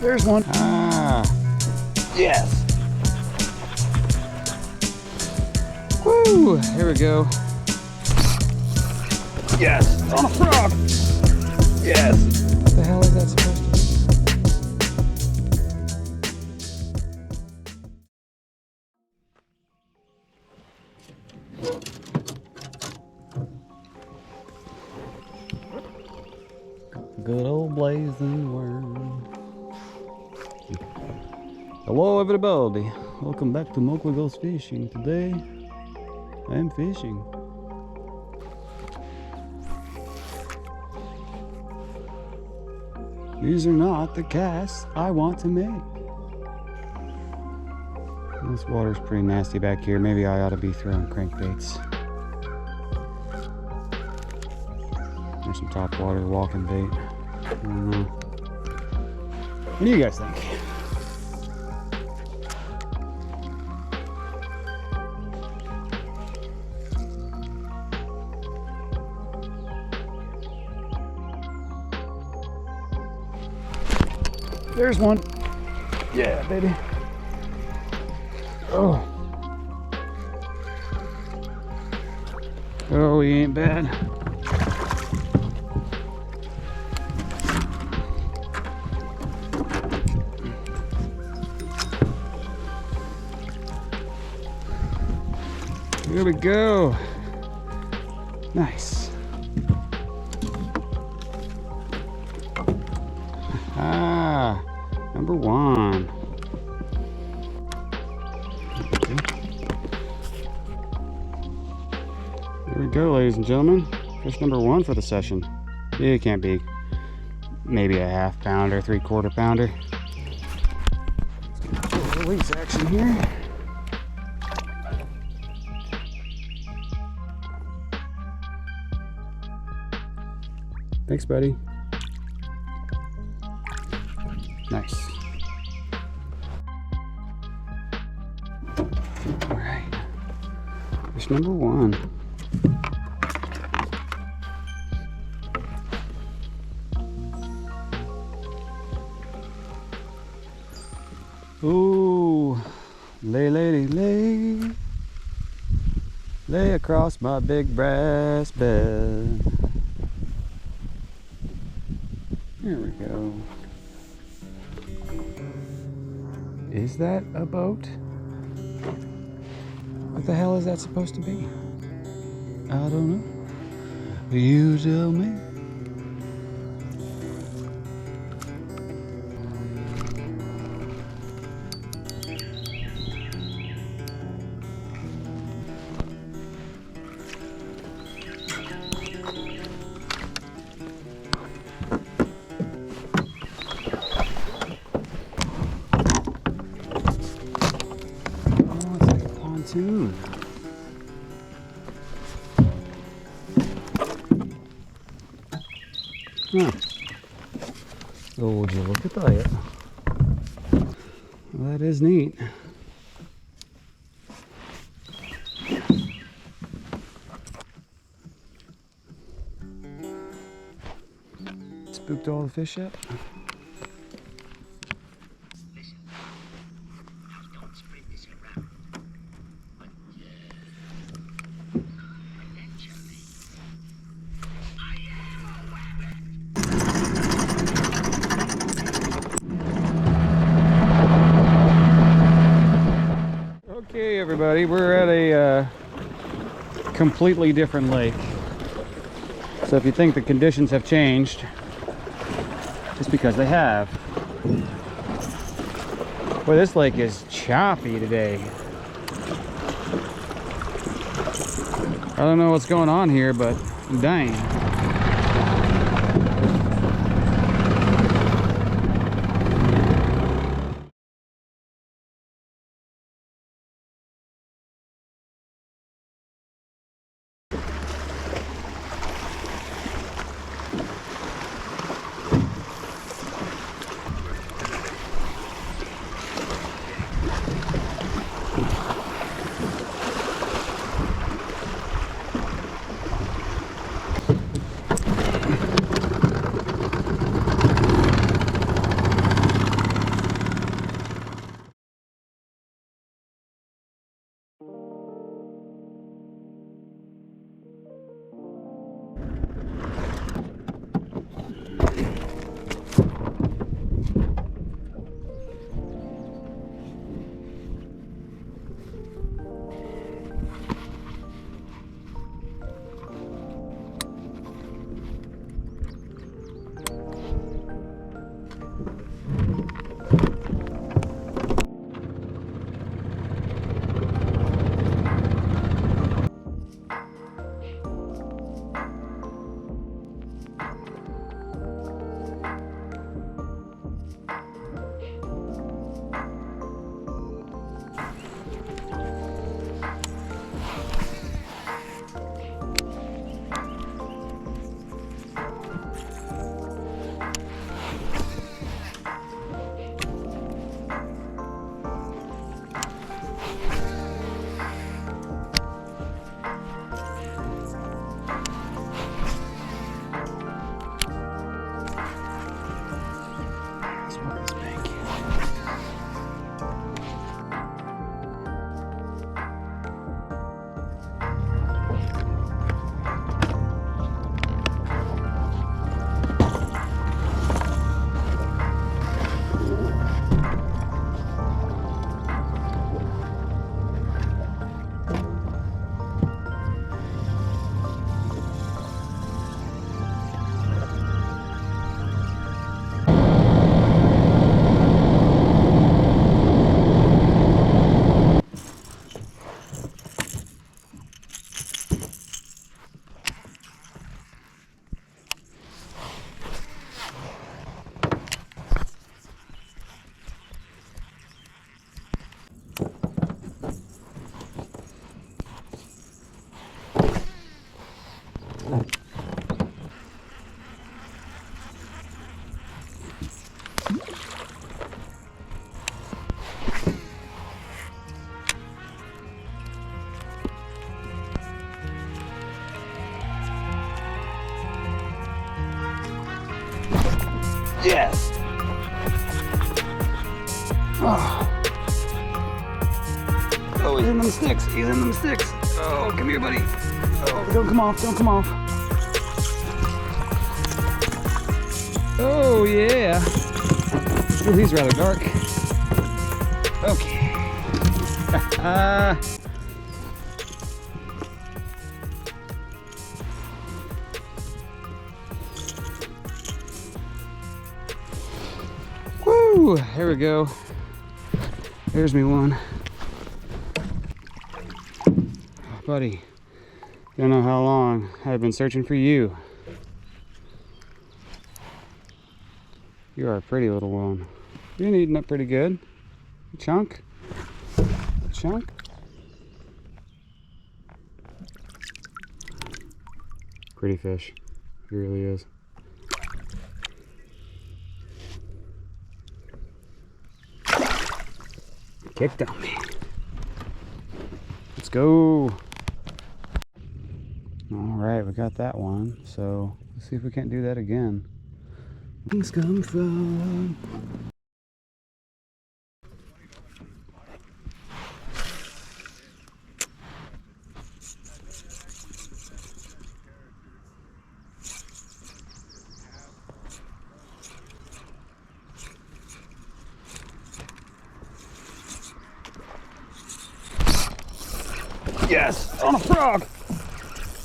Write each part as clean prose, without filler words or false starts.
There's one. Ah, yes. Woo, here we go. Yes, on a frog. Yes. What the hell is that supposed to be? Good old blazing worm. Hello everybody, welcome back to Mokwa Goes Fishing. Today I'm fishing. These are not the casts I want to make. This water's pretty nasty back here. Maybe I ought to be throwing crankbaits. There's some top water walking bait. I don't know. What do you guys think? There's one. Yeah, baby. Oh. Oh, he ain't bad. Here we go. Nice. Ah, number one. There we go, ladies and gentlemen. Fish number one for the session. It can't be maybe a half pounder, 3/4 pounder. Let's get a release action here. Thanks, buddy. Nice. All right. Fish number one. Ooh, lay, lady, lay. Lay across my big brass bed. Here we go. Is that a boat? What the hell is that supposed to be? I don't know. You tell me. Tune. Huh. So would you look at that? Well, that is neat. Spooked all the fish yet? Okay, everybody, we're at a completely different lake. So if you think the conditions have changed, just because they have. Boy, this lake is choppy today. I don't know what's going on here, but dang. Yes! Oh. Oh, he's in them sticks. He's in them sticks. Oh, come here, buddy. Oh, don't come off. Don't come off. Oh, yeah. Oh, he's rather dark. Okay. Woo! Here we go. There's me one. Buddy, you don't know how long I've been searching for you. You are a pretty little one. You're eating up pretty good. Chunk? Chunk? Pretty fish. He really is. Kicked on me. Let's go. Alright, we got that one. So let's see if we can't do that again. Things come from. Yes, on a frog.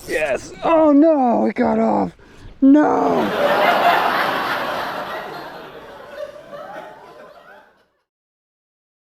Yes. Oh no, it got off. No.